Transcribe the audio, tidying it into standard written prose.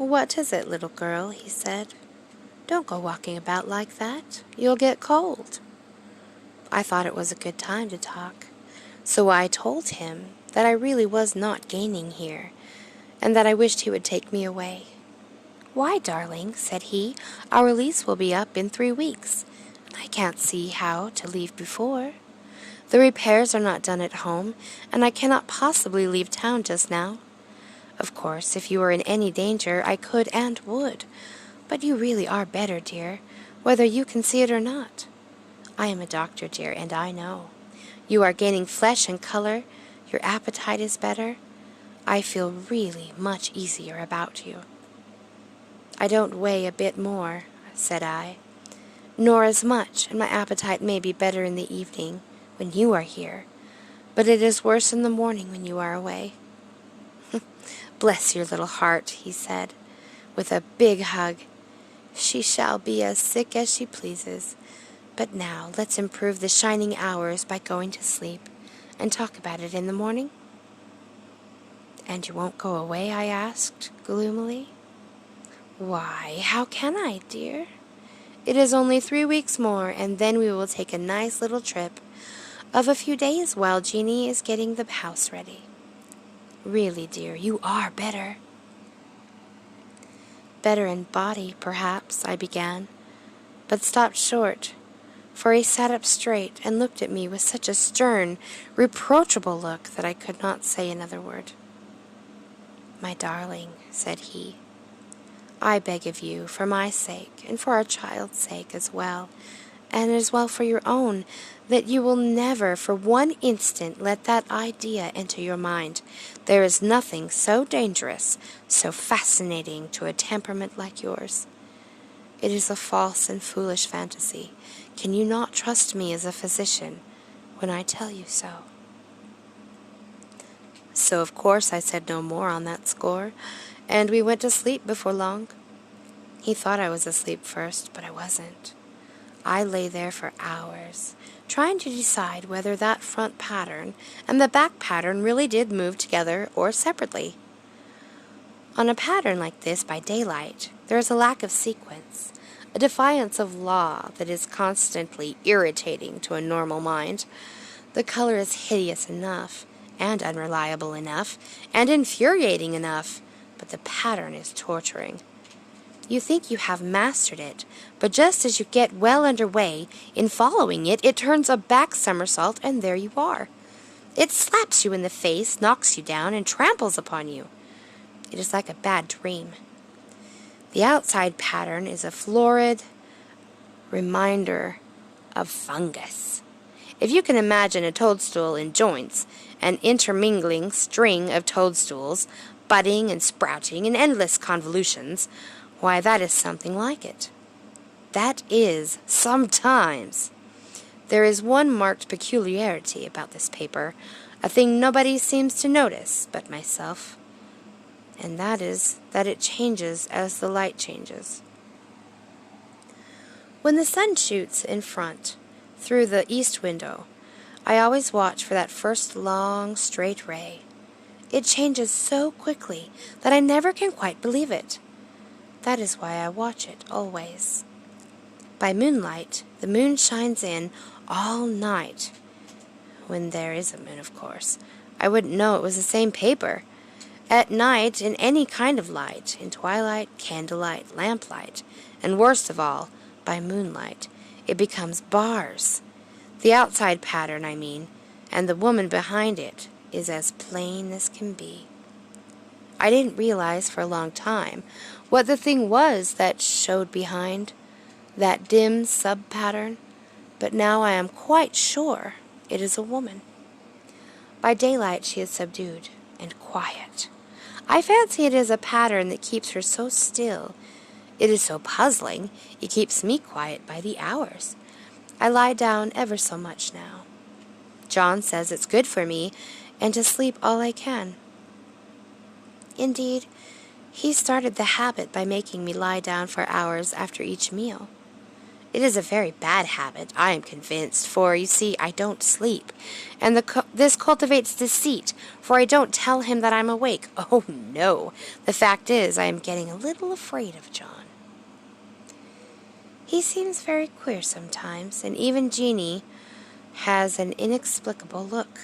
"What is it, little girl?" he said. "Don't go walking about like that. You'll get cold." I thought it was a good time to talk, so I told him that I really was not gaining here, and that I wished he would take me away. "Why, darling," said he, "our lease will be up in 3 weeks. I can't see how to leave before. The repairs are not done at home, and I cannot possibly leave town just now. Of course, if you were in any danger, I could and would. But you really are better, dear, whether you can see it or not. I am a doctor, dear, and I know. You are gaining flesh and color. Your appetite is better. I feel really much easier about you." "I don't weigh a bit more," said I, "nor as much, and my appetite may be better in the evening when you are here, but it is worse in the morning when you are away." "Bless your little heart," he said, with a big hug. "She shall be as sick as she pleases. But now let's improve the shining hours by going to sleep, and talk about it in the morning." "And you won't go away?" I asked, gloomily. "Why, how can I, dear? It is only 3 weeks more, and then we will take a nice little trip of a few days while Jeanie is getting the house ready. Really, dear, you are better." "Better in body, perhaps," I began, but stopped short, for he sat up straight and looked at me with such a stern, reproachable look that I could not say another word. "My darling," said he, "I beg of you, for my sake, and for our child's sake as well, and as well for your own, that you will never for one instant let that idea enter your mind. There is nothing so dangerous, so fascinating to a temperament like yours. It is a false and foolish fantasy. Can you not trust me as a physician when I tell you so?" So of course I said no more on that score, and we went to sleep before long. He thought I was asleep first, but I wasn't. I lay there for hours, trying to decide whether that front pattern and the back pattern really did move together or separately. On a pattern like this by daylight, there is a lack of sequence, a defiance of law that is constantly irritating to a normal mind. The color is hideous enough, and unreliable enough, and infuriating enough, but the pattern is torturing. You think you have mastered it, but just as you get well underway in following it, it turns a back somersault, and there you are. It slaps you in the face, knocks you down, and tramples upon you. It is like a bad dream. The outside pattern is a florid reminder of fungus. If you can imagine a toadstool in joints, an intermingling string of toadstools, budding and sprouting in endless convolutions, why, that is something like it. That is sometimes. There is one marked peculiarity about this paper, a thing nobody seems to notice but myself, and that is that it changes as the light changes. When the sun shoots in front through the east window, I always watch for that first long, straight ray. It changes so quickly that I never can quite believe it. That is why I watch it always. By moonlight, the moon shines in all night. When there is a moon, of course. I wouldn't know it was the same paper. At night, in any kind of light, in twilight, candlelight, lamplight, and worst of all, by moonlight, it becomes bars. The outside pattern, I mean, and the woman behind it is as plain as can be. I didn't realize for a long time what the thing was that showed behind that dim sub-pattern, but now I am quite sure it is a woman. By daylight she is subdued and quiet. I fancy it is a pattern that keeps her so still. It is so puzzling, it keeps me quiet by the hours. I lie down ever so much now. John says it's good for me, and to sleep all I can. Indeed, he started the habit by making me lie down for hours after each meal. It is a very bad habit, I am convinced, for, you see, I don't sleep, and this cultivates deceit, for I don't tell him that I'm awake. Oh, no, the fact is I am getting a little afraid of John. He seems very queer sometimes, and even Jeanie has an inexplicable look.